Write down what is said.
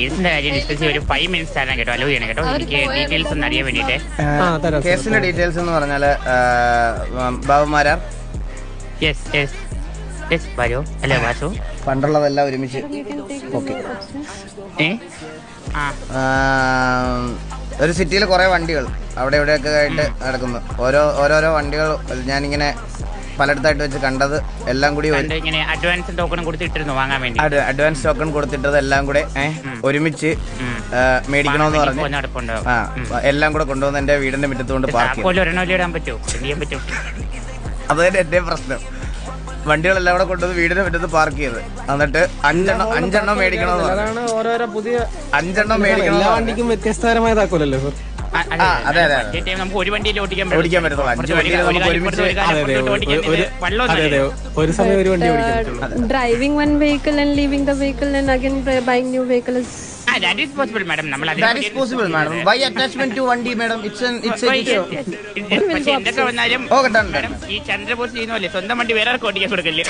കേസിന്റെ കാര്യം ഡിസ്കസ് ഒരു 5 മിനിറ്റ്സ് തരാൻ കേട്ടോ, അലോ ചെയ്യണം കേട്ടോ. എനിക്ക് ഡീറ്റെയിൽസ് ഒന്ന് അറിയാൻ വേണ്ടിട്ട്. കേസിന്റെ ഡീറ്റെയിൽസ് എന്ന് പറഞ്ഞാല് ബാബുമാരാർ പണ്ടുള്ളതെല്ലാം ഒരുമിച്ച്. ഓക്കെ. ഒരു സിറ്റിയിൽ കുറെ വണ്ടികൾ അവിടെ ഇവിടെയൊക്കെ ആയിട്ട് നടക്കുന്നു. ഓരോരോ വണ്ടികൾ ഞാനിങ്ങനെ പലയിടത്തായിട്ട് വെച്ച് കണ്ടത് എല്ലാം കൂടി അഡ്വാൻസ് ടോക്കൺ കൊടുത്തിട്ടിരുന്നു വാങ്ങാൻ വേണ്ടി. അഡ്വാൻസ് ടോക്കൺ കൊടുത്തിട്ടത് എല്ലാം കൂടെ ഒരുമിച്ച് മേടിക്കണമെന്ന് പറഞ്ഞു. എല്ലാം കൂടെ കൊണ്ടുവന്ന് എന്റെ വീടിന്റെ മുറ്റത്തുകൊണ്ട് പാർക്ക് ചെയ്തു. അത് തന്നെ എന്റെ പ്രശ്നം. വണ്ടികളെല്ലാം കൂടെ കൊണ്ടുവന്ന് വീടിന്റെ മുറ്റത്ത് പാർക്ക് ചെയ്ത് എന്നിട്ട് അഞ്ചെണ്ണം മേടിക്കണമെന്ന് പറഞ്ഞു. ഓരോരോ പുതിയ 5 മേടിക്കണം. എല്ലാ വണ്ടിക്കും വ്യത്യസ്തകരമായതാക്കുമല്ലോ. അതെ അതെ നമുക്ക് ഒരു വണ്ടിയിൽ ഓടിക്കാൻ പറ്റും. 5 വണ്ടിയിൽ നമുക്ക് ഒരുമിച്ച് ഒരു സമയം ഒരു വണ്ടി ഓടിക്കാൻ. Driving one vehicle and leaving the vehicle and again buying new vehicle is that is possible, madam. That is possible, madam. Why attachment to one D, madam? It's പക്ഷേ എന്തൊക്കെ വന്നാലും okay, done. ഈ ചന്ദ്രബോസ് ചെയ്യുന്ന പോലെ സ്വന്തം വണ്ടി വേറെ ആർക്കും ഓടിക്കാൻ കൊടുക്കല്ലേ.